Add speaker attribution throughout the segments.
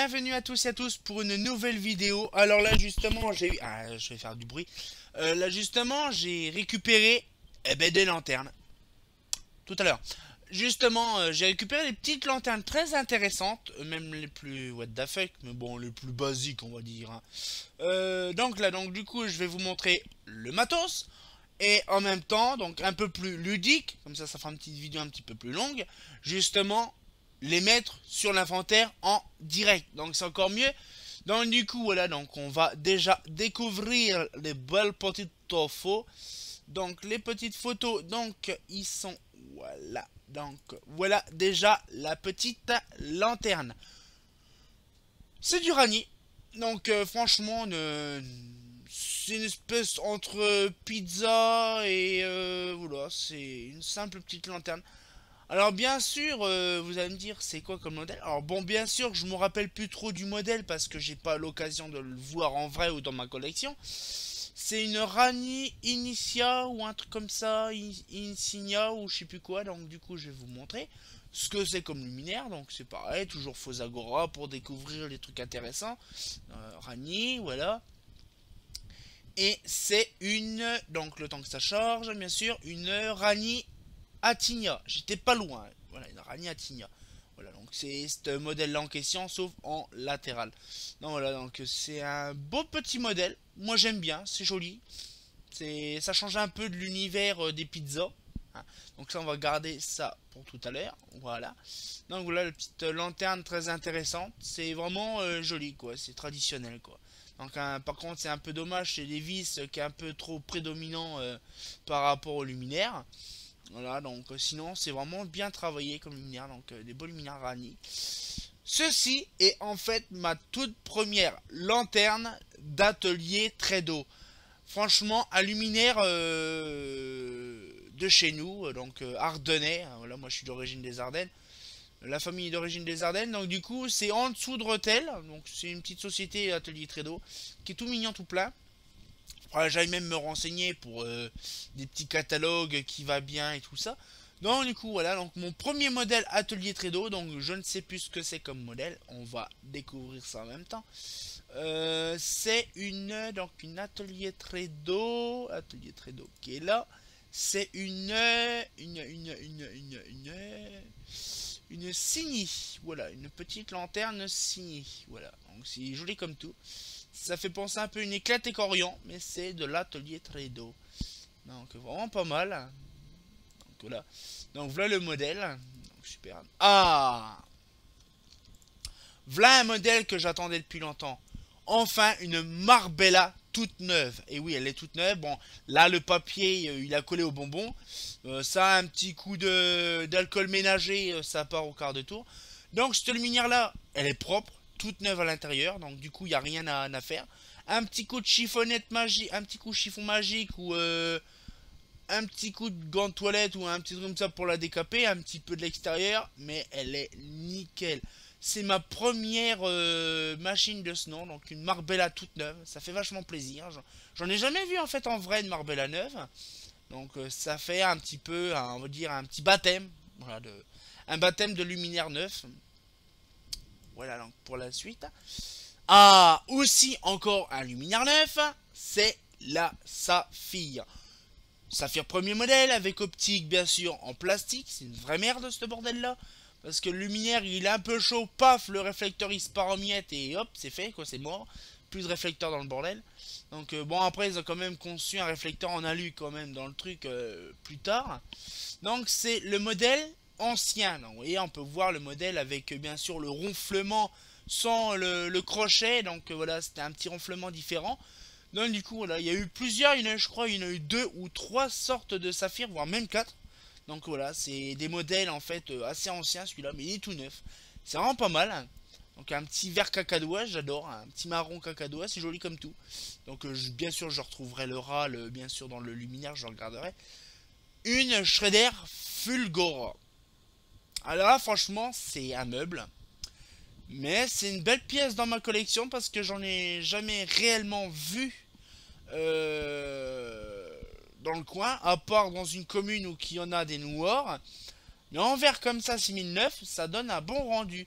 Speaker 1: bienvenue à tous et à tous pour une nouvelle vidéo. Alors là justement j'ai eu... Ah, je vais faire du bruit. Là justement j'ai récupéré des lanternes. Tout à l'heure. Justement j'ai récupéré des petites lanternes très intéressantes. Même les plus what the fuck. Mais bon, les plus basiques on va dire, hein. Donc du coup je vais vous montrer le matos. Et en même temps, donc un peu plus ludique, comme ça fera une petite vidéo un petit peu plus longue, justement, les mettre sur l'inventaire en direct. Donc c'est encore mieux. Donc du coup, voilà, donc on va déjà découvrir les belles petites photos. Donc les petites photos, donc ils sont, voilà. Donc voilà déjà la petite lanterne. C'est du rani. Donc franchement, c'est une espèce entre pizza et voilà, c'est une simple petite lanterne. Alors bien sûr, vous allez me dire c'est quoi comme modèle. Alors bon, bien sûr, je me rappelle plus trop du modèle parce que j'ai pas l'occasion de le voir en vrai ou dans ma collection. C'est une Rani Initia ou un truc comme ça, Insignia ou je sais plus quoi. Donc du coup, je vais vous montrer ce que c'est comme luminaire. Donc c'est pareil, toujours faux agora pour découvrir les trucs intéressants. Rani, voilà. Et c'est une, donc le temps que ça charge, bien sûr, une Rani Atinia. J'étais pas loin. Voilà, une Rani Atinia. Voilà, donc c'est ce modèle-là en question, sauf en latéral. Donc voilà, donc c'est un beau petit modèle. Moi j'aime bien, c'est joli. Ça change un peu de l'univers des pizzas. Hein. Donc ça, on va garder ça pour tout à l'heure. Voilà. Donc voilà, la petite lanterne très intéressante. C'est vraiment joli, quoi. C'est traditionnel, quoi. Donc par contre, c'est un peu dommage, c'est les vis qui est un peu trop prédominant par rapport au luminaire. Voilà, donc sinon c'est vraiment bien travaillé comme luminaire, donc des beaux luminaires Rani. Ceci est en fait ma toute première lanterne d'atelier Tredo. Franchement, un luminaire de chez nous, donc ardennais. Voilà, moi je suis d'origine des Ardennes. La famille est d'origine des Ardennes, donc du coup c'est en dessous de Rethel, donc c'est une petite société atelier Tredo qui est tout mignon, tout plein. J'allais même me renseigner pour des petits catalogues qui va bien et tout ça. Donc du coup voilà, donc mon premier modèle atelier Tredo, donc je ne sais plus ce que c'est comme modèle, on va découvrir ça en même temps. C'est une atelier Tredo qui est là. C'est une Cini, voilà, une petite lanterne Cini, voilà, donc c'est joli comme tout. Ça fait penser un peu à une éclate Corian, mais c'est de l'atelier Tredo. Donc vraiment pas mal. Donc voilà. Donc voilà le modèle. Donc, super. Ah, voilà un modèle que j'attendais depuis longtemps. Enfin une Marbella toute neuve. Et oui, elle est toute neuve. Bon, là le papier, il a collé au bonbon. Ça a un petit coup d'alcool ménager, ça part au quart de tour. Donc cette luminaire là, elle est propre, toute neuve à l'intérieur. Donc du coup, il n'y a rien à faire. Un petit coup de chiffonnette magique, un petit coup de chiffon magique ou un petit coup de gant de toilette ou un petit truc comme ça pour la décaper, un petit peu de l'extérieur, mais elle est nickel. C'est ma première machine de ce nom, donc une Marbella toute neuve. Ça fait vachement plaisir. J'en ai jamais vu en fait en vrai une Marbella neuve. Donc ça fait un petit peu, on va dire un petit baptême. Voilà, un baptême de luminaire neuf. Voilà donc pour la suite. Ah, aussi encore un luminaire neuf, c'est la Saphir. Saphir premier modèle avec optique bien sûr en plastique. C'est une vraie merde ce bordel là. Parce que le luminaire il est un peu chaud, paf, le réflecteur il se part en miettes et hop, c'est fait quoi, c'est mort. Plus de réflecteur dans le bordel. Donc bon, après ils ont quand même conçu un réflecteur en alu quand même dans le truc plus tard. Donc c'est le modèle ancien. Donc, vous voyez, on peut voir le modèle avec bien sûr le ronflement sans le crochet. Donc voilà, c'était un petit ronflement différent. Donc du coup voilà, il y a eu plusieurs, je crois il y en a eu 2 ou 3 sortes de saphir, voire même 4. Donc voilà, c'est des modèles en fait assez anciens celui-là, mais il est tout neuf. C'est vraiment pas mal. Donc un petit vert cacadois, j'adore, un petit marron cacadois, c'est joli comme tout. Donc bien sûr je retrouverai le râle, bien sûr dans le luminaire, je regarderai. Une Shredder Fulgora. Alors là franchement c'est un meuble. Mais c'est une belle pièce dans ma collection parce que j'en ai jamais réellement vu dans le coin, à part dans une commune où il y en a des noirs. Mais en verre comme ça, 6009, ça donne un bon rendu.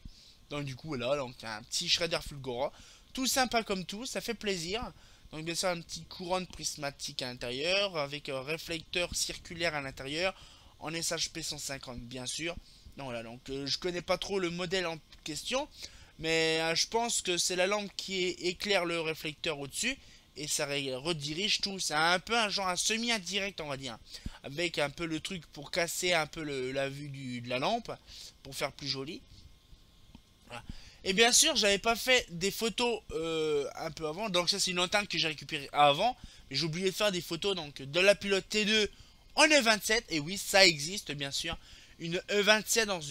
Speaker 1: Donc du coup voilà, donc un petit Shredder Fulgora. Tout sympa comme tout, ça fait plaisir. Donc bien sûr un petit couronne prismatique à l'intérieur, avec un réflecteur circulaire à l'intérieur, en SHP 150 bien sûr. Donc voilà, donc je connais pas trop le modèle en question, mais je pense que c'est la lampe qui éclaire le réflecteur au-dessus, et ça redirige tout. C'est un peu un genre un semi-indirect on va dire, avec un peu le truc pour casser un peu la vue de la lampe, pour faire plus joli. Voilà. Et bien sûr, j'avais pas fait des photos un peu avant. Donc ça, c'est une lanterne que j'ai récupérée avant. Mais j'ai oublié de faire des photos donc de la pilote T2 en E27. Et oui, ça existe bien sûr. Une E27 dans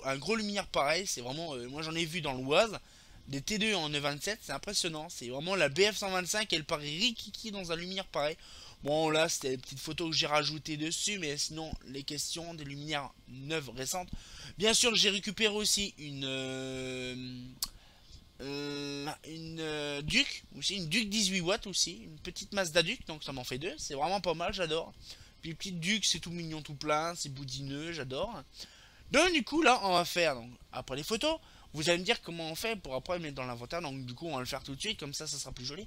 Speaker 1: un gros luminaire pareil. C'est vraiment, moi j'en ai vu dans l'Oise. Des T2 en E27, c'est impressionnant. C'est vraiment la BF125. Elle paraît rikiki dans un luminaire pareil. Bon, là, c'était les petites photos que j'ai rajoutées dessus. Mais sinon, les questions des luminaires neuves récentes. Bien sûr, j'ai récupéré aussi une Duc, aussi une Duc 18 watts aussi, une petite Mazda Duc, donc ça m'en fait deux, c'est vraiment pas mal, j'adore. Puis petite Duc, c'est tout mignon, tout plein, c'est boudineux, j'adore. Donc du coup là, on va faire, donc après les photos, vous allez me dire comment on fait pour après le mettre dans l'inventaire, donc du coup on va le faire tout de suite, comme ça sera plus joli.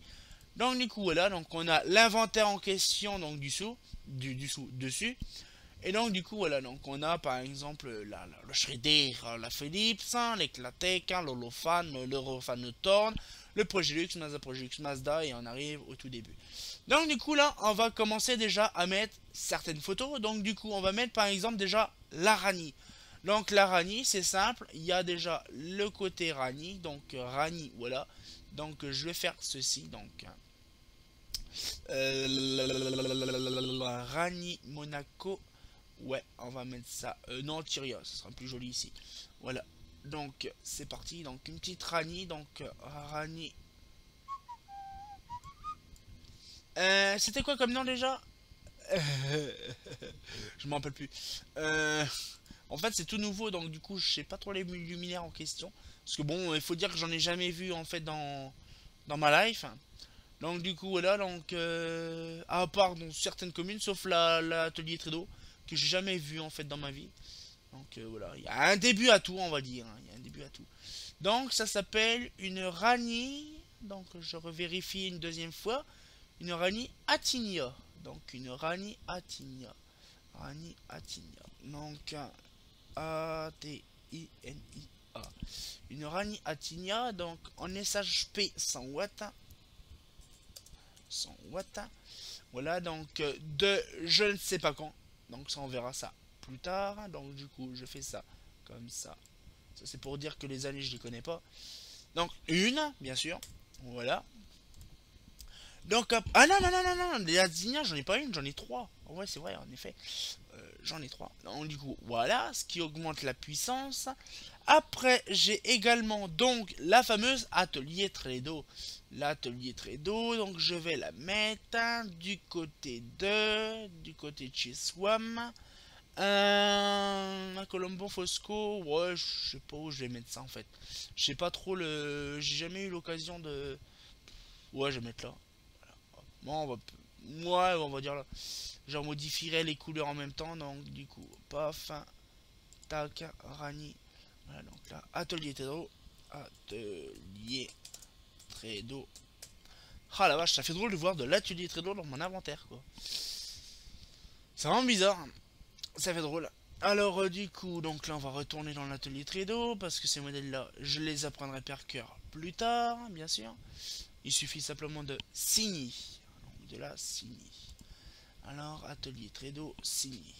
Speaker 1: Donc du coup voilà, donc on a l'inventaire en question, donc dessus. Et donc du coup voilà, donc on a par exemple le Shredder, la Philips, l'Eclatec, l'Holofan, l'Eurofan Torn, le Progilux, Mazda et on arrive au tout début. Donc du coup là on va commencer déjà à mettre certaines photos. Donc du coup on va mettre par exemple déjà la Rani. Donc la Rani c'est simple, il y a déjà le côté Rani, donc Rani voilà. Donc je vais faire ceci, donc Rani Monaco. Ouais, on va mettre ça. Non, Tyria, ça sera plus joli ici. Voilà. Donc, c'est parti. Donc, une petite Rani. Donc, Rani. C'était quoi comme nom déjà? Je m'en rappelle plus. En fait, c'est tout nouveau. Donc, du coup, je sais pas trop les luminaires en question. Parce que bon, il faut dire que j'en ai jamais vu en fait dans ma life. Donc, du coup, voilà. Donc, à part dans certaines communes, sauf l'atelier Tredo, que j'ai jamais vu en fait dans ma vie. Donc voilà, il y a un début à tout, on va dire. Hein. Il y a un début à tout. Donc ça s'appelle une Rani. Donc je revérifie une deuxième fois. Une Rani Atinia. Donc une Rani Atinia. Rani Atinia. Donc A-T-I-N-I-A. Une Rani Atinia. Donc en SHP 100 watts. 100 watts. Voilà, donc de je ne sais pas quand. Donc ça, on verra ça plus tard. Donc du coup, je fais ça comme ça. Ça, c'est pour dire que les années, je les connais pas. Donc une, bien sûr. Voilà. Donc, ah non, non, non, non, non. Les Azinia, j'en ai pas une, j'en ai trois. Ouais, c'est vrai, en effet. J'en ai trois. Donc du coup, voilà, ce qui augmente la puissance. Après, j'ai également donc la fameuse atelier Tredo. L'atelier Tredo, donc je vais la mettre du côté du côté de chez Swam. Un Colombo Fosco, ouais, je sais pas où je vais mettre ça en fait. Je sais pas trop le. J'ai jamais eu l'occasion de. Ouais, je vais mettre là. Bon, on va dire là. J'en modifierai les couleurs en même temps, donc du coup, paf, tac, Rani. Voilà, donc là, atelier Tredo. Atelier Tredo. Ah la vache, ça fait drôle de voir de l'atelier Tredo dans mon inventaire, quoi. C'est vraiment bizarre. Ça fait drôle. Alors, du coup, donc là, on va retourner dans l'atelier Tredo, parce que ces modèles-là, je les apprendrai par cœur plus tard, bien sûr. Il suffit simplement de signer. Donc, de la signer. Alors, atelier Tredo, signer.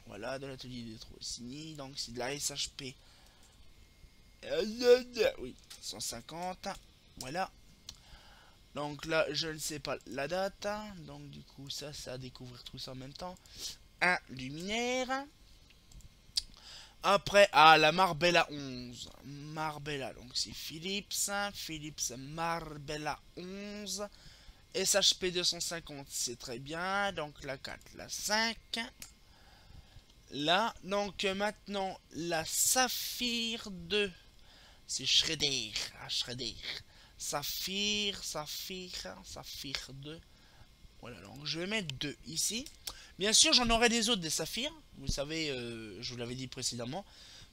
Speaker 1: Voilà, de l'atelier des trous signé. Donc, c'est de la SHP. Oui, 150. Voilà. Donc là, je ne sais pas la date. Donc, du coup, ça à découvrir tout ça en même temps. Un luminaire. Après, la Marbella 11. Marbella, donc c'est Philips. Philips Marbella 11. SHP 250, c'est très bien. Donc la 4, la 5. Là, donc maintenant, la Saphir 2. C'est Shredder. Shredder. Saphir 2. Voilà, donc je vais mettre 2 ici. Bien sûr, j'en aurai des autres, des saphirs. Vous savez, je vous l'avais dit précédemment.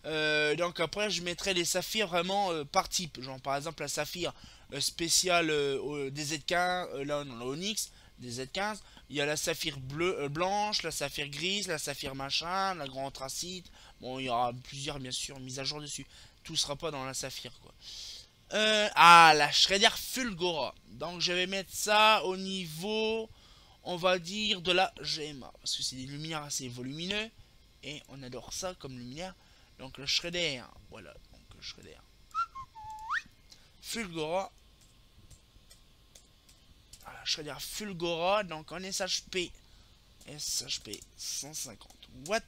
Speaker 1: Donc après, je mettrai les saphirs vraiment par type. Genre par exemple la saphir spéciale des Z15, là non, la Onyx, des Z15. Il y a la saphir bleue, blanche, la saphir grise, la saphir machin, la grand anthracite. Bon, il y aura plusieurs bien sûr mises à jour dessus. Tout sera pas dans la saphir quoi. La Shredder Fulgora. Donc je vais mettre ça au niveau, on va dire, de la GMA. Parce que c'est des luminaires assez volumineux. Et on adore ça comme luminaire. Donc le Shredder, voilà. Donc le Shredder Fulgora. Voilà, Shredder Fulgora. Donc en SHP. SHP 150. What?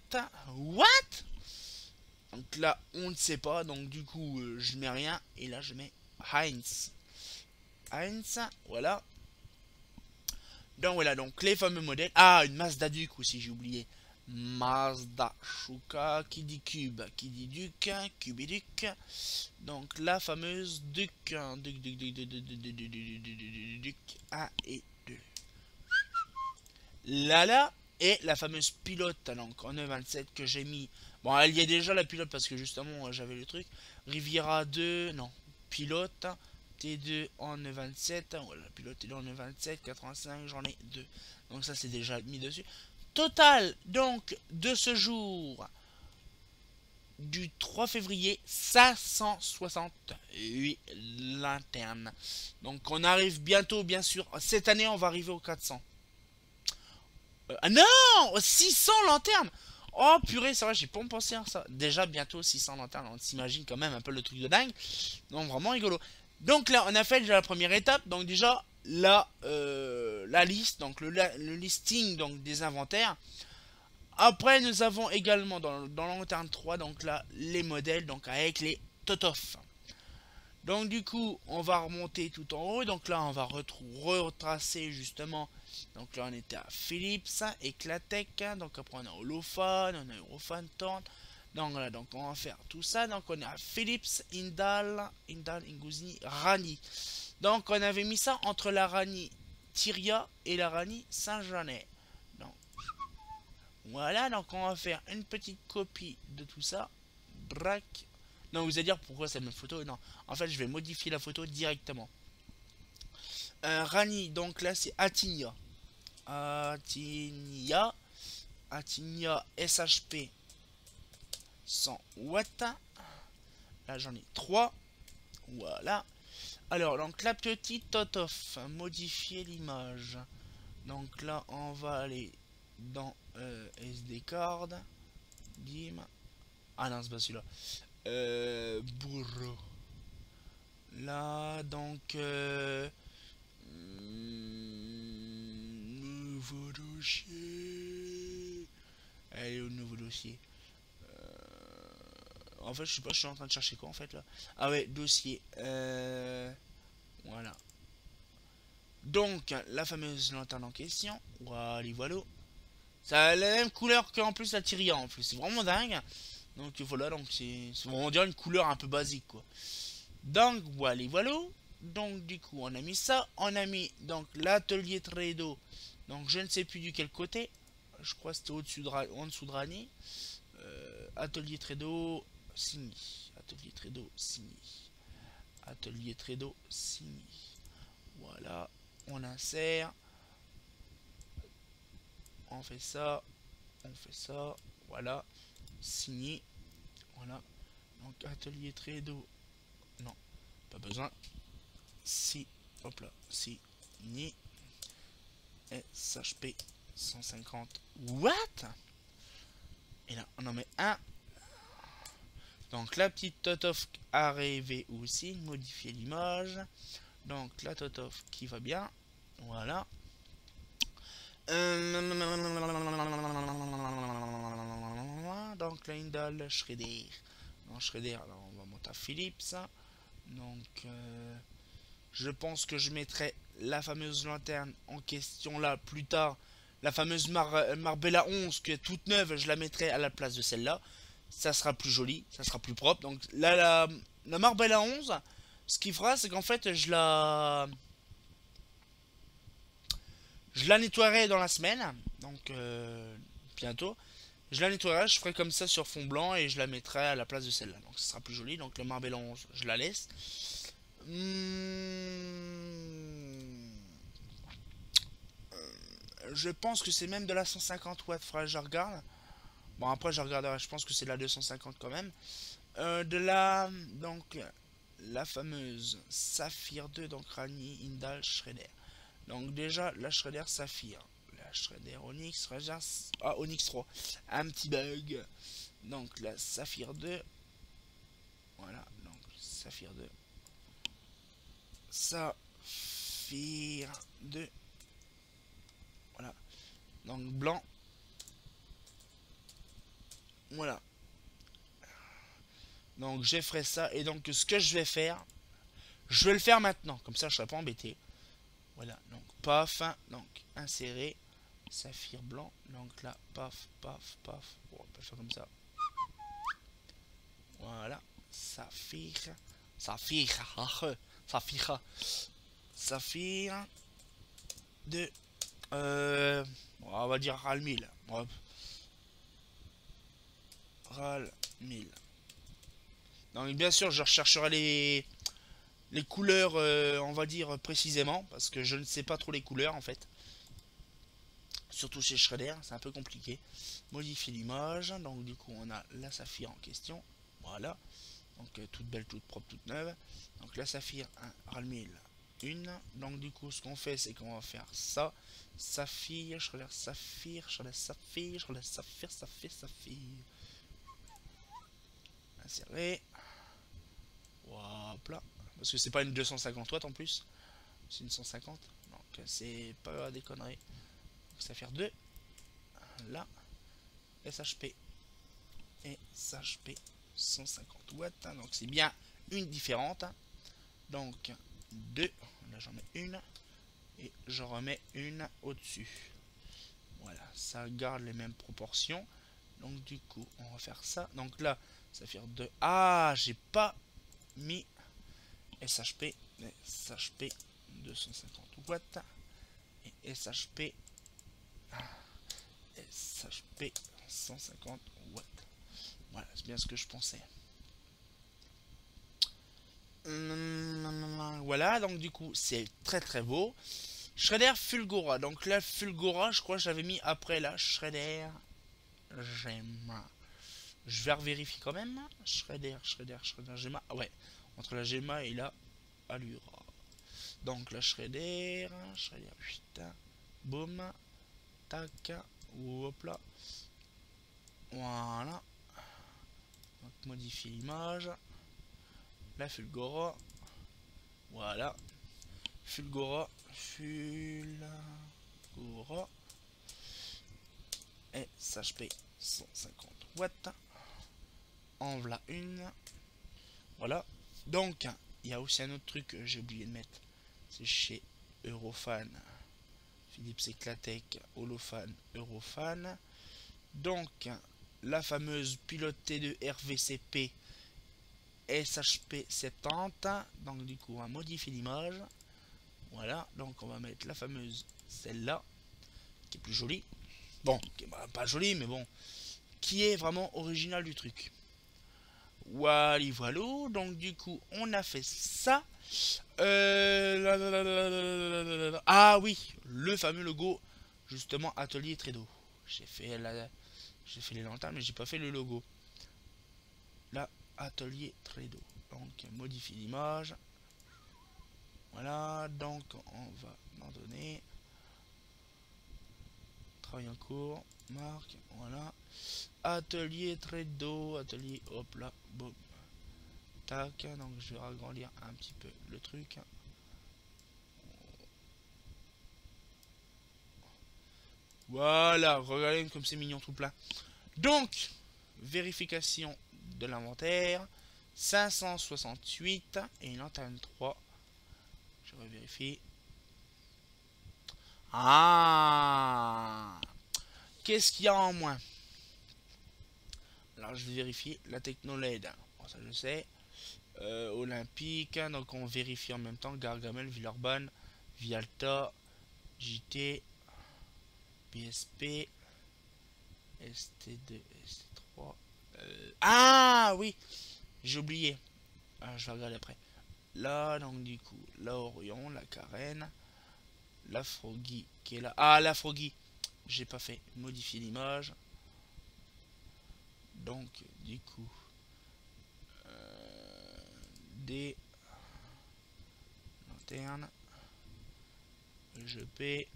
Speaker 1: Donc là, on ne sait pas. Donc du coup, je mets rien. Et là, je mets Heinz. Voilà. Donc voilà, donc les fameux modèles. Ah, une Mazda Duke aussi, j'ai oublié. Mazda Shuka, qui dit cube, qui dit duc, cube et duc. Donc la fameuse duc, duc 1 et 2. Là, et la fameuse pilote, donc en E27 que j'ai mis. Bon, elle y est déjà la pilote parce que justement j'avais le truc. Riviera 2, non, pilote. T2 en E27, voilà, la pilote est en E27, 85, j'en ai 2. Donc ça c'est déjà mis dessus. Total, donc, de ce jour, du 3 février, 568 lanternes. Donc on arrive bientôt, bien sûr. Cette année, on va arriver aux 400. Ah non, 600 lanternes. Oh purée, c'est vrai, j'ai pas pensé à ça. Déjà bientôt 600 lanternes, on s'imagine quand même un peu le truc de dingue. Non, vraiment rigolo. Donc là, on a fait déjà la première étape. Donc déjà, la liste, donc le listing donc, des inventaires. Après, nous avons également dans la lanterne 3, donc là, les modèles, donc avec les Totof. Donc du coup, on va remonter tout en haut. Donc là, on va retracer justement. Donc là, on était à Philips, Eclatec. Donc après, on a Holophone, on a Eurofone, Torn. Donc voilà, donc on va faire tout ça. Donc on est à Philips, Indal, Ingouzni, Rani. Donc on avait mis ça entre la Rani Tyria et la Rani Saint-Jeannet. Donc voilà, donc on va faire une petite copie de tout ça. Brac. Non, vous allez dire pourquoi c'est la même photo. Non, en fait, je vais modifier la photo directement. Rani, donc là c'est Atinia. Atinia SHP 100 watts. Là j'en ai 3. Voilà. Alors, donc la petite Totof, modifier l'image. Donc là, on va aller dans SD card. Bim. Ah non, c'est pas celui-là. Bourreau. Là, donc... nouveau dossier. Allez, au nouveau dossier. En fait, je sais pas, je suis en train de chercher quoi en fait là. Ah ouais, dossier. Voilà. Donc, la fameuse lanterne en question. Voilà, voilà. Ça a la même couleur qu'en plus la Tyria en plus. C'est vraiment dingue. Donc voilà, donc c'est vraiment dire une couleur un peu basique quoi. Donc voilà, voilà. Donc du coup, on a mis ça. On a mis donc l'atelier Tredo. Donc je ne sais plus du quel côté. Je crois que c'était au-dessus de en dessous de Rani. Atelier Tredo. Signy. Atelier Tredo, Signy. Atelier Tredo, Signy. Voilà. On insère. On fait ça. On fait ça. Voilà. Signé. Voilà. Donc atelier Tredo. Non. Pas besoin. Si. Hop là. Signé. SHP 150. What? Et là, on en met un. Donc la petite Totof arrivée aussi, modifier l'image. Donc la Totof qui va bien. Voilà. Donc là, Indal, Shredder. Donc Shredder, alors on va monter à Philips. Donc je pense que je mettrai la fameuse lanterne en question là plus tard. La fameuse Marbella 11 qui est toute neuve, je la mettrai à la place de celle-là. Ça sera plus joli, ça sera plus propre. Donc là, la Marbella 11, ce qu'il fera, c'est qu'en fait, Je la nettoierai dans la semaine, donc bientôt. Je la nettoierai, je ferai comme ça sur fond blanc et je la mettrai à la place de celle-là. Donc ce sera plus joli. Donc le marbellon, je la laisse. Je pense que c'est même de la 150 watts, faudrait que je regarde. Bon après je regarderai, je pense que c'est de la 250 quand même. De la donc la fameuse Saphir 2, donc Rani, Indal, Shredder. Donc déjà la Shredder Saphir, la Shredder Onyx, Onyx 3, un petit bug. Donc la Saphir 2, voilà, donc Saphir 2, Saphir 2, voilà, donc blanc, voilà. Donc j'ai fait ça et donc ce que je vais faire, je vais le faire maintenant, comme ça je serai pas embêté. Voilà, donc paf, donc insérer, saphir blanc, donc là, paf, paf, paf, bon, on peut faire comme ça. Voilà, saphir, saphir, saphir, saphir de, on va dire RAL 1000, hop, RAL 1000. Donc bien sûr, je rechercherai les couleurs, on va dire précisément, parce que je ne sais pas trop les couleurs en fait. Surtout chez Shredder, c'est un peu compliqué. Modifier l'image, donc du coup on a la saphir en question. Voilà, donc toute belle, toute propre, toute neuve. Donc la saphir 1, RAL 1000, une. Donc du coup ce qu'on fait c'est qu'on va faire ça. Saphir, Shredder saphir, Shredder saphir, Shredder saphir, saphir, saphir. Insérer. Hop là. Parce que c'est pas une 250 watts en plus. C'est une 150. Donc c'est pas des conneries. Saphir 2. Là. SHP. Et SHP 150 watts. Donc c'est bien une différente. Donc 2. Là j'en mets une. Et je remets une au-dessus. Voilà. Ça garde les mêmes proportions. Donc du coup on va faire ça. Donc là Saphir 2. Ah j'ai pas mis SHP. SHP 250 watts. Et SHP. SHP 150 watts. Voilà, c'est bien ce que je pensais. Voilà, donc du coup, c'est très très beau. Shredder Fulgora. Donc la Fulgora, je crois que j'avais mis après la Shredder Gemma. Je vais revérifier quand même. Shredder Gemma. Ah ouais, entre la Gemma et la Allura. Donc la Shredder 8. Boum. Tac. Hop là. Voilà. Donc modifier l'image. La Fulgora. Voilà. Fulgora. SHP 150 watts. En voilà une. Voilà. Donc, il y a aussi un autre truc que j'ai oublié de mettre. C'est chez Eurofan. Philips Eclatec, Holofan, Eurofan. Donc, la fameuse pilotée de RVCP SHP 70. Donc, du coup, on va modifier l'image. Voilà. Donc, on va mettre la fameuse celle-là, qui est plus jolie. Bon, qui est pas jolie, mais bon, qui est vraiment original du truc. Voilà, voilà. Donc, du coup, on a fait ça. Ah oui, le fameux logo, justement, Atelier Tredo. J'ai fait les lanternes, mais j'ai pas fait le logo. Là, Atelier Tredo. Donc, modifie l'image. Voilà, donc on va en donner. Travail en cours, marque, voilà. Atelier Tredo, atelier, hop là, boum. Tac, donc je vais agrandir un petit peu le truc. Voilà, regardez comme c'est mignon tout plein. Donc, vérification de l'inventaire. 568 et une lanterne 3. Je revérifie. Ah, qu'est-ce qu'il y a en moins? Alors je vais vérifier la techno LED. Bon, ça je sais. Olympique, donc on vérifie en même temps. Gargamel, Villeurbanne, Vialta, JT. PSP, ST2, ST3. Ah oui, j'ai oublié. Ah, je vais regarder après. Là, donc du coup, la Orion, la Karen, la Froggy qui est là. Ah, la Froggy, j'ai pas fait. Modifier l'image. Donc, du coup, des lanternes. Je paie.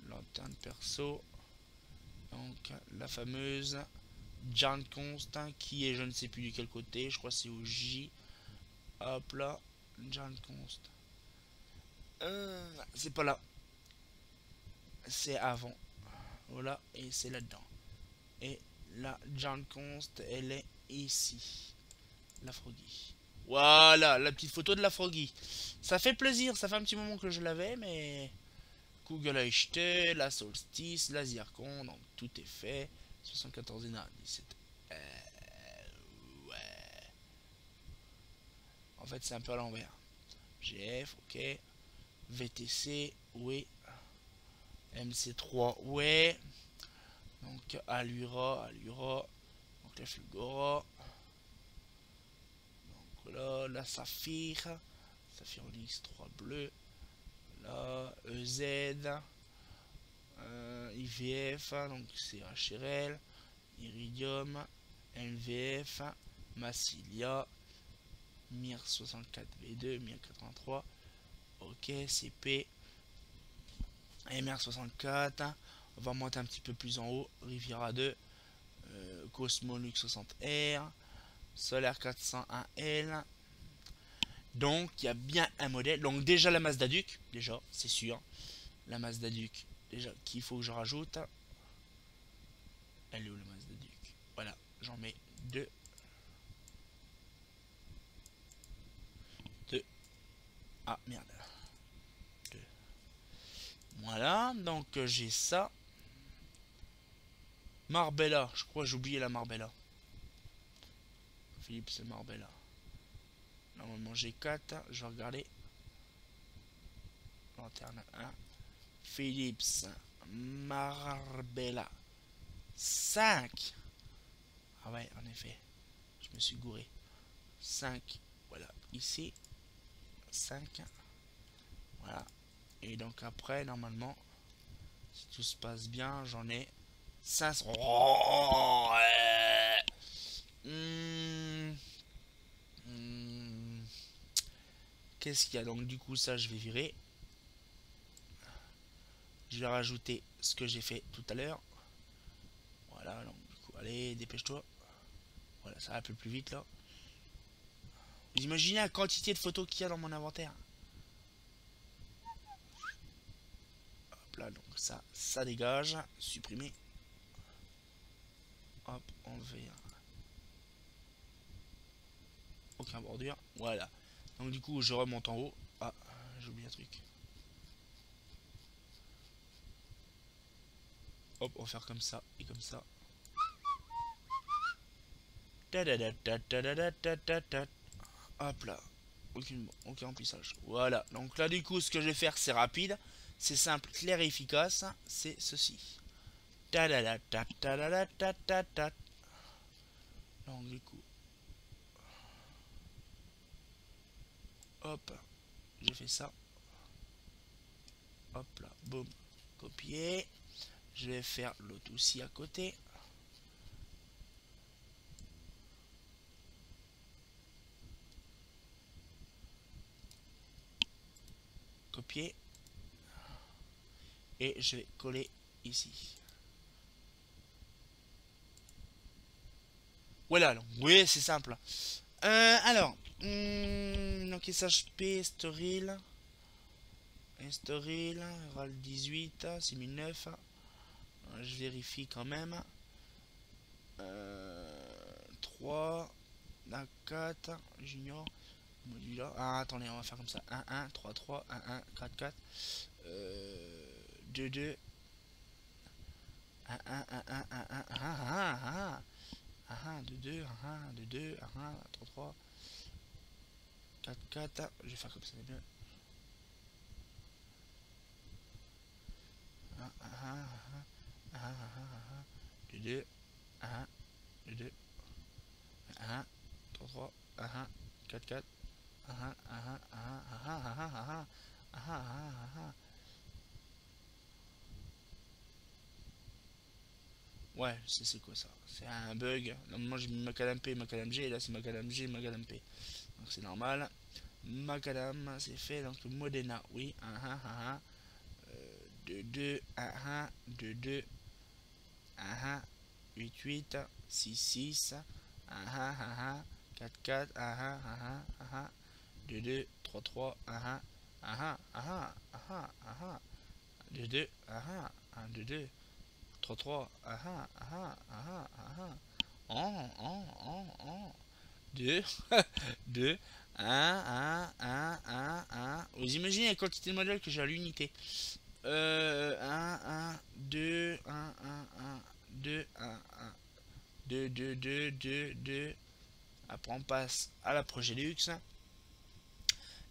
Speaker 1: Lanterne perso. Donc, la fameuse John Constant qui est je ne sais plus du quel côté. Je crois que c'est au J. Hop là. John Constant. C'est pas là. C'est avant. Voilà. Et c'est là-dedans. Et la John Const, elle est ici. La Froggy. Voilà, la petite photo de la Froggy. Ça fait plaisir, ça fait un petit moment que je l'avais, mais... Google a acheté, la Solstice, la Zircon, donc tout est fait. 74 et 17. Ouais. En fait, c'est un peu à l'envers. GF, ok. VTC, oui. MC3, ouais. Donc, Allura. Donc, la Fulgora. Voilà, la Saphir. Saphir Onyx 3 bleu. Là, EZ. IVF, donc c'est HRL. Iridium. MVF. Massilia. Mir 64V2. Mir 83. Ok, CP. MR 64. On va monter un petit peu plus en haut. Riviera 2. Cosmolux 60R. Solaire 401L. Donc il y a bien un modèle. Donc déjà la Mazda Duke, déjà c'est sûr. La Mazda Duke, déjà qu'il faut que je rajoute. Elle est où la Mazda Duke? Voilà, j'en mets deux. Deux. Ah merde. Deux. Voilà, donc j'ai ça. Marbella, je crois que j'ai oublié la Marbella. Philips Marbella. Normalement j'ai 4, je vais regarder. Lanterne 1. Philips Marbella 5. Ah ouais, en effet, je me suis gouré. 5, voilà, ici. 5. Voilà. Et donc après, normalement, si tout se passe bien, j'en ai 500. Oh, ouais. Qu'est-ce qu'il y a? Donc du coup, ça, je vais virer. Je vais rajouter ce que j'ai fait tout à l'heure. Voilà, donc du coup, allez, dépêche-toi. Voilà, ça va un peu plus vite là. Vous imaginez la quantité de photos qu'il y a dans mon inventaire? Hop là, donc ça dégage. Supprimer. Hop, enlever. Aucun bordure. Voilà. Donc du coup, je remonte en haut. Ah, j'ai oublié un truc. Hop, on va faire comme ça et comme ça. Hop là. Aucun remplissage. Voilà. Donc là, du coup, ce que je vais faire, c'est rapide. C'est simple, clair et efficace. C'est ceci. Donc du coup. Hop. J'ai fait ça. Hop là. Boum. Copier. Je vais faire l'autre aussi à côté. Copier. Et je vais coller ici. Voilà, donc, oui, c'est simple. Alors, donc SHP, Storil, RAL 18, 6009. Je vérifie quand même. 3, 4, Junior, Modula. Ah, attendez, on va faire comme ça. 1, 1, 3, 3, 1, 1, 4, 4. 2, 2. 1, 1, 1, 1, 1, 1, 1, 1, 1, 2, 2, 1, 2, 2, 1, 3, 3. 4, 4. Je vais faire comme ça, c'est mieux. 2, 2, 1, 2, 2, 1, 3, 3, 1, 4, 4, 1, 1, 1, 1, 1, ouais, c'est quoi ça? C'est un bug. Normalement j'ai mis Macadam P, Macadam G, et là c'est Macadam G, Macadam P. Donc c'est normal. Macadam, c'est fait. Donc Modena, oui. 2, 2, 1, 2, 2, 1, 8, 8, 6, 6, 1, 4, 4, 2, 2, 3, 3, 2, 2, 2, 2, 3, 3, 2, 2, 1. Vous imaginez la quantité de modèles que j'ai à l'unité. 2, 2, 2, 2, 2, 2, 2. Après on passe à la Progélux.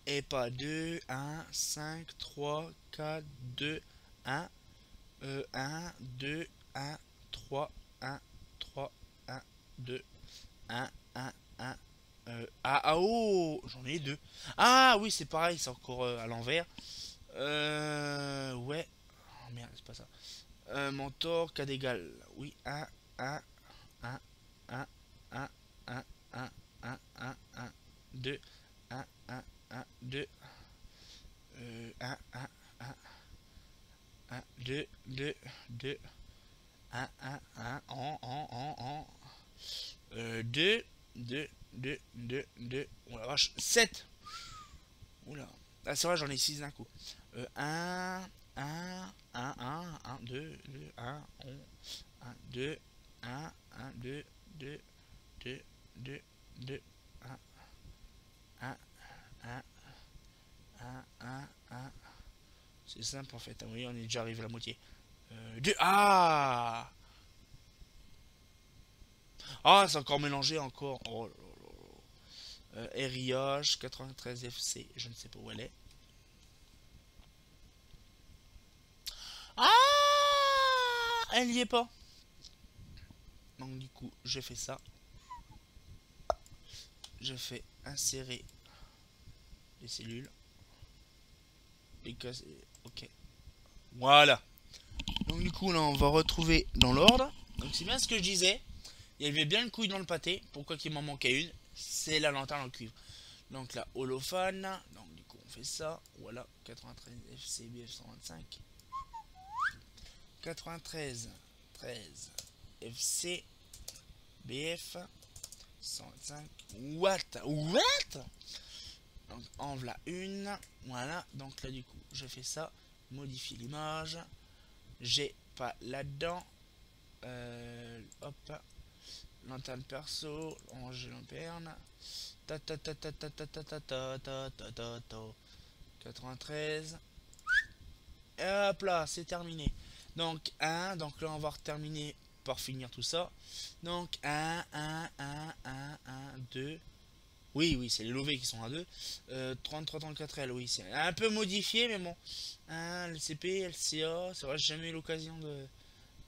Speaker 1: Et pas 2, 1, 5, 3, 4, 2, 1. 1, 2, 1, 3, 1, 3, 1, 2, 1, 1, 1. Oh, j'en ai deux. Ah oui, c'est pareil, c'est encore à l'envers. Ouais. Oh merde, c'est pas ça. Mentor, cas d'égal. Oui, 1, 1, 1, 1, 1, 1, 1, 1, 1, 1, 2, 1, 1, 1, 2, 1, 1, 1, 1, 2, 2, 2, 1, 1, 1, 2, 2, 2, 2, 2, oh la vache, 7. Oula. Ah, c'est vrai, j'en ai 6 d'un coup. 1, 1, 1, 1, 2, 2, 1, 1, 2, 1, 1, 2, 2, 2, 2, 2, 1, 1, 1, 1, 1, 1. C'est simple en fait. Vous voyez, on est déjà arrivé à la moitié. 2. Ah! Ah, c'est encore mélangé encore. Oh là là. RIH 93 FC. Je ne sais pas où elle est. Ah! Elle n'y est pas. Donc du coup, je fais ça. Je fais insérer les cellules. Ok. Voilà. Donc du coup, là, on va retrouver dans l'ordre. Donc c'est bien ce que je disais. Il y avait bien une couille dans le pâté. Pourquoi qu'il m'en manquait une? C'est la lanterne en cuivre. Donc là, holophane. Donc du coup, on fait ça. Voilà, 93 FCBF 125. 93 13 FC BF 125. What? Donc en voilà une. Voilà. Donc là du coup, je fais ça. Modifier l'image. J'ai pas là-dedans. Hop. Lanterne perso. Ranger lanterne. Ta ta ta ta ta ta ta ta ta ta ta ta ta. 93. Et hop là, c'est terminé. Donc 1. Donc là, on va terminer par finir tout ça. Donc 1, 2. Oui, c'est les lovés qui sont à 2. 33, 34L, oui, c'est un peu modifié, mais bon. 1, LCP, LCA, c'est vrai, j'ai jamais eu l'occasion de.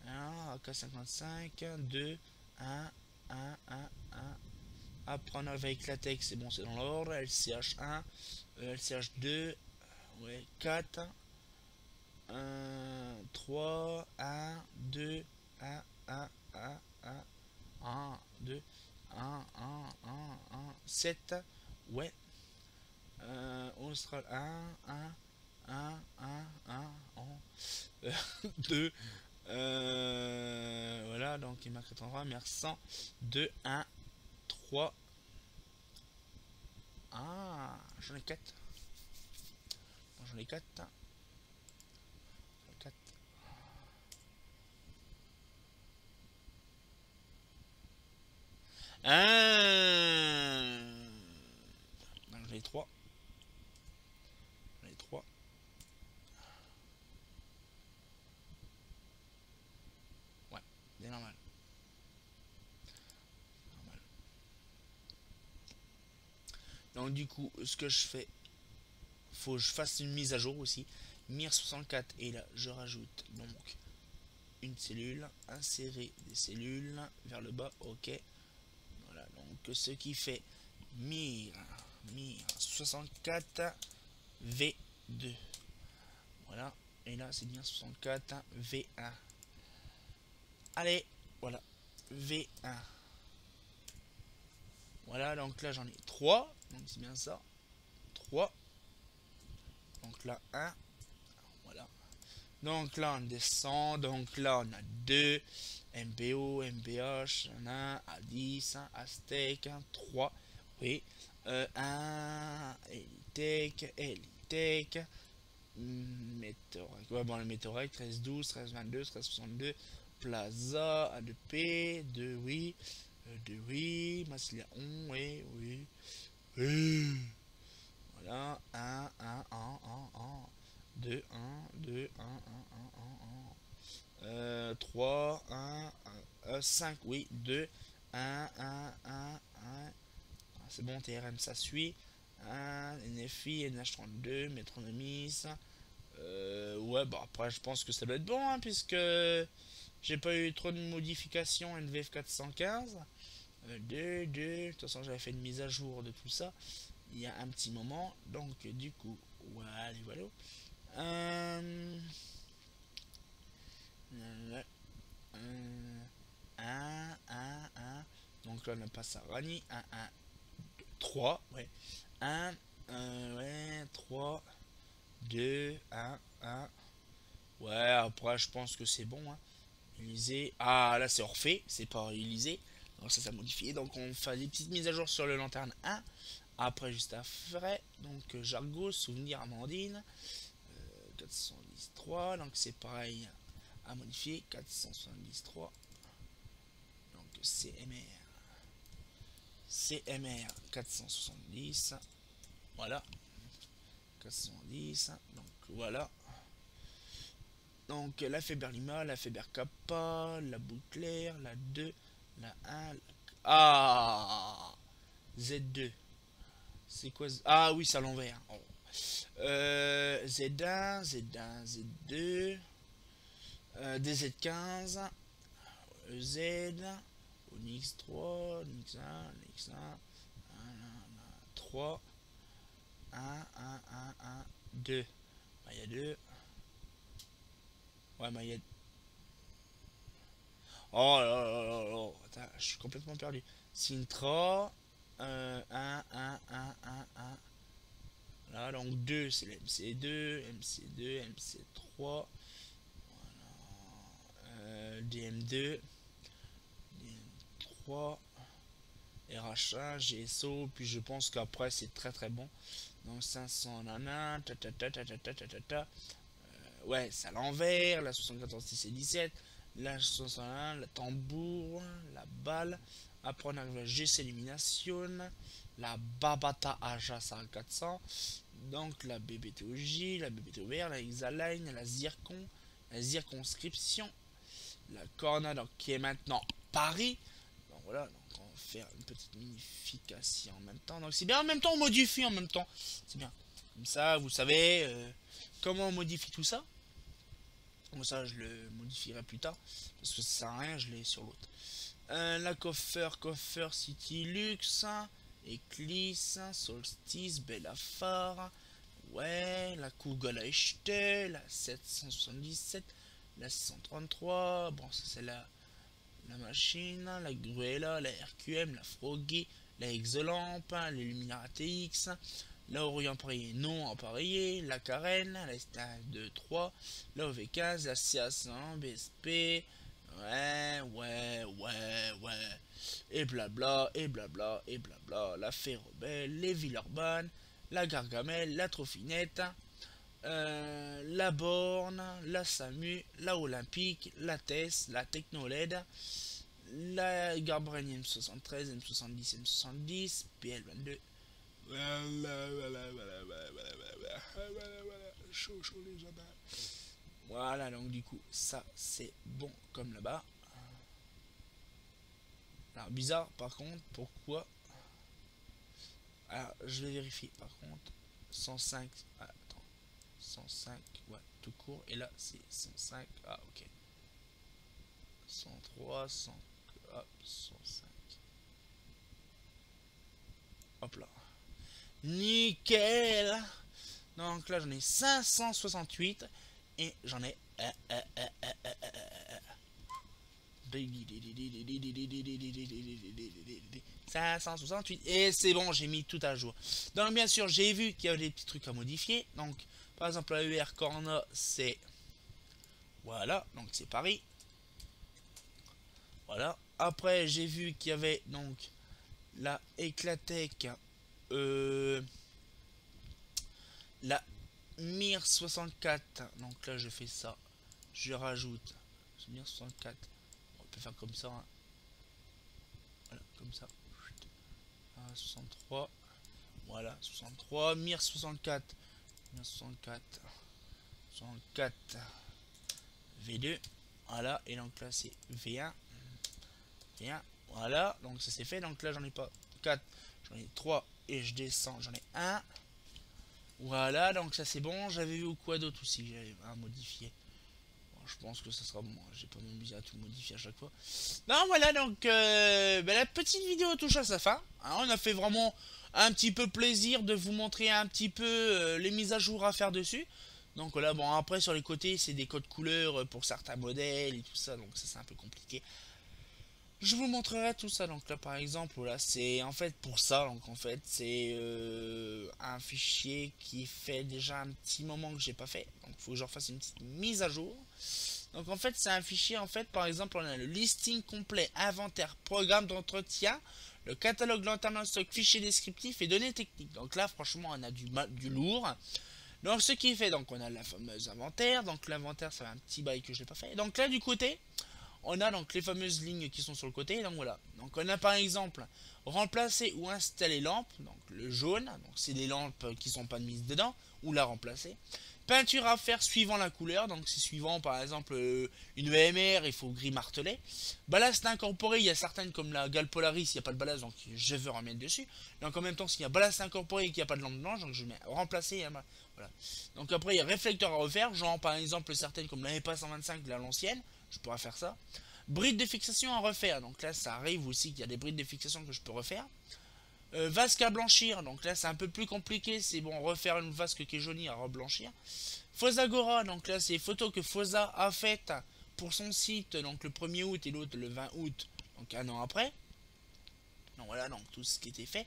Speaker 1: 1, AK55, 2, 1, 1, 1, 1. Apprendre avec latex, c'est bon, c'est dans l'ordre. LCH1, LCH2, ouais, 4, 3, 1, 2, 1, 1, 1, 1, 1, 2, 1, 1, 1, 1, 7, ouais. Austral 1, 1, 1, 1, 1, 2, voilà, donc il marque 33, merci, 2, 1, 3, ah, j'en ai 4, j'en ai 4, 4, donc j'en ai 3, j'en ai 3, ouais, c'est normal. Donc du coup, ce que je fais, faut que je fasse une mise à jour aussi. MIR64 et là je rajoute donc une cellule, insérer des cellules vers le bas, ok. Voilà, donc ce qui fait MIR64 V2. Voilà, et là c'est bien 64 V1. Allez, voilà, V1. Voilà, donc là j'en ai 3, donc c'est bien ça. 3. Donc là 1. Voilà. Donc là on descend, donc là on a 2. MBO, MBH, 1, A10, Aztec, 3. Oui. 1, Elitech, Elitech. Météorite. Ouais, bon, le météorite, 1312, 1322, 1362. Plaza, A2P, 2 oui. 2 oui. Massilia, oui, oui. Oui. Voilà, 1, 1, 1, 1, 1. 2, 1, 2, 1, 1, 1, 1, 1. 3, 1, 5, oui, 2, 1, 1, 1, 1. C'est bon, TRM, ça suit. 1, NFI, NH32, Métronomies. Ouais, bah après, je pense que ça doit être bon, hein, puisque j'ai pas eu trop de modifications NVF 415. 2, 2, de toute façon, j'avais fait une mise à jour de tout ça il y a un petit moment, donc du coup, voilà, voilà. Euh, 1, 1. Donc là, on passe à Rani. 1, 1, 3. Ouais. 1, ouais, 3, 2, 1, 1. Ouais, après, je pense que c'est bon. Hein. Élysée. Ah, là, c'est Orphée. C'est pas Élysée. Donc ça modifié. Donc on fait des petites mises à jour sur le lanterne 1. Après, juste après. Donc Jargo, Souvenir, Amandine. 410.3. Donc c'est pareil à modifier. 473. Donc CMR 470. Voilà. 410. Donc voilà. Donc la Faber Lima, la Faber Kappa, la Bouclair, la 2, la 1. Ah, Z2. C'est quoi? Ah oui, c'est à l'envers. Oh. Z1, Z1, Z2, DZ15, EZ, Onyx 3, Onyx 1, Onyx 1, 3, 1, 1, 1, 1, 2. Maya 2. Ouais, Maya. Oh là là là là. Attends, je suis complètement perdu. Sintra. 1, 1, 1, 1, 1. Là, donc 2, c'est le MC2, MC2, MC3. DM2, DM3, RH1, GSO, puis je pense qu'après c'est très très bon. Donc 500 nana, ta ta ta ta ta ta ta ta ta. Ouais, c'est à l'envers, la 74 6 et 17, la 61, la tambour, la balle. Après on arrive à la GC Illumination, la Babata Aja 400, donc la BBTOJ, la BBTOVR, la Exaline, la Zircon, la Circonscription, la Corna donc, qui est maintenant Paris. Donc voilà, donc on va faire une petite minification en même temps. Donc c'est bien en même temps, on modifie en même temps. C'est bien. Comme ça, vous savez comment on modifie tout ça. Comme ça, je le modifierai plus tard. Parce que ça sert à rien, je l'ai sur l'autre. La Coffer City Lux, Eclipse, Solstice, Bellafar. Ouais, la Kugel a acheté, la 777, la 633. Bon, ça c'est la machine, la Gruella, la RQM, la Froggy, la Exolamp, l'Illuminati X, la Orient appareillé non appareillé, la Karen, la S2-3, la OV15, la CA100, BSP, ouais, et blabla, et blabla, et blabla, la Ferrobel, les Villeurbanne, la Gargamel, la Trofinette, la Borne, la SAMU, la Olympique, la TES, la Technoled, la Garbrain M73, M70, M70, PL22. Chaud, les jambes. Voilà, donc du coup, ça c'est bon comme là-bas. Alors, bizarre par contre, pourquoi? Alors, je vais vérifier par contre. 105. Ah, attends. 105, ouais, tout court. Et là, c'est 105. Ah, ok. 103, 100, hop, 105. Hop là. Nickel. Donc là, j'en ai 568. Et j'en ai... 568. Et c'est bon, j'ai mis tout à jour. Donc bien sûr, j'ai vu qu'il y avait des petits trucs à modifier. Donc, par exemple, la UR Corna, c'est... Voilà, donc c'est Paris. Voilà. Après, j'ai vu qu'il y avait donc la Eclatec, la Mir 64. Donc là, je fais ça. Je rajoute Mir 64. On peut faire comme ça. Hein. Voilà, comme ça. 63. Voilà, 63. Mir 64. Mir 64. 64. V2. Voilà, et donc là, c'est V1. Voilà, donc ça c'est fait. Donc là j'en ai pas 4, j'en ai 3 et je descends, j'en ai 1. Voilà, donc ça c'est bon. J'avais vu quoi d'autre aussi, j'avais à modifier. Bon, je pense que ça sera bon, j'ai pas m'amuser à tout modifier à chaque fois. Non, voilà, donc la petite vidéo touche à sa fin. Hein, on a fait vraiment un petit peu plaisir de vous montrer un petit peu les mises à jour à faire dessus. Donc voilà, bon après sur les côtés c'est des codes couleurs pour certains modèles et tout ça, donc ça c'est un peu compliqué. Je vous montrerai tout ça. Donc là par exemple, voilà, c'est en fait pour ça. Donc en fait c'est un fichier qui fait déjà un petit moment que j'ai pas fait. Donc il faut que je refasse une petite mise à jour. Donc en fait c'est un fichier, en fait par exemple on a le listing complet, inventaire, programme d'entretien, le catalogue lanterne en stock, fichier descriptif et données techniques. Donc là franchement on a du lourd. Donc ce qui fait, donc on a la fameuse inventaire. Donc l'inventaire c'est un petit bail que je n'ai pas fait. Donc là du côté on a donc les fameuses lignes qui sont sur le côté. Donc voilà, donc on a par exemple remplacer ou installer lampe, donc le jaune, donc c'est des lampes qui sont pas mises dedans, ou la remplacer. Peinture à faire suivant la couleur, donc c'est suivant par exemple une VMR, il faut gris martelé. Ballast incorporé, il y a certaines comme la Gal Polaris, il n'y a pas de ballast, donc je veux remettre dessus. Donc en même temps, s'il y a ballast incorporé et qu'il n'y a pas de lampe blanche, donc je mets remplacer. Voilà. Donc après, il y a réflecteur à refaire, genre par exemple certaines comme la EPA 125 de l'ancienne, je pourrais faire ça. Bride de fixation à refaire, donc là ça arrive aussi qu'il y a des brides de fixation que je peux refaire. Vasque à blanchir, donc là c'est un peu plus compliqué, c'est bon, refaire une vasque qui est jaunie à reblanchir. Fosagora, donc là c'est les photos que Fosa a faites pour son site, donc le 1er août et l'autre le 20 août, donc un an après. Donc voilà, donc tout ce qui était fait.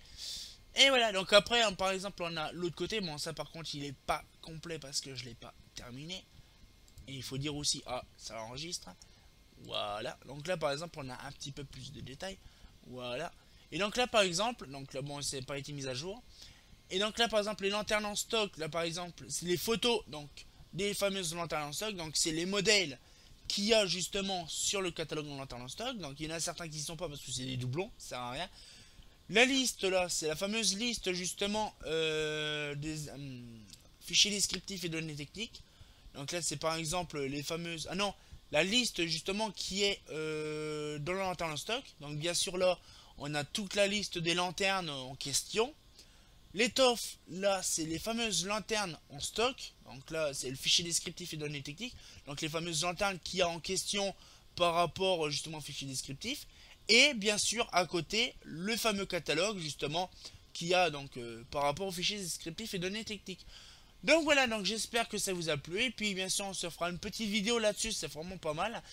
Speaker 1: Et voilà, donc après par exemple on a l'autre côté, bon ça par contre il est pas complet parce que je l'ai pas terminé. Et il faut dire aussi, ah ça enregistre. Voilà, donc là par exemple on a un petit peu plus de détails. Voilà. Et donc là par exemple, donc là bon c'est pas été mis à jour. Et donc là par exemple les lanternes en stock, là par exemple c'est les photos donc des fameuses lanternes en stock. Donc c'est les modèles qu'il y a justement sur le catalogue de lanternes en stock. Donc il y en a certains qui ne sont pas parce que c'est des doublons, ça sert à rien. La liste là, c'est la fameuse liste justement des fichiers descriptifs et données techniques. Donc là c'est par exemple les fameuses... Ah non, la liste justement qui est dans la lanterne en stock. Donc bien sûr là on a toute la liste des lanternes en question. L'étoffe, là c'est les fameuses lanternes en stock. Donc là c'est le fichier descriptif et données techniques. Donc les fameuses lanternes qu'il y a en question par rapport justement au fichier descriptif. Et bien sûr à côté le fameux catalogue justement qu'il y a donc par rapport au fichier descriptif et données techniques. Donc voilà, donc j'espère que ça vous a plu. Et puis bien sûr on se fera une petite vidéo là-dessus, c'est vraiment pas mal.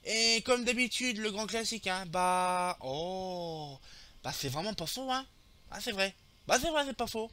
Speaker 1: Et comme d'habitude, le grand classique, hein, bah... Oh... Bah c'est vraiment pas faux, hein. Ah c'est vrai. Bah c'est vrai, c'est pas faux.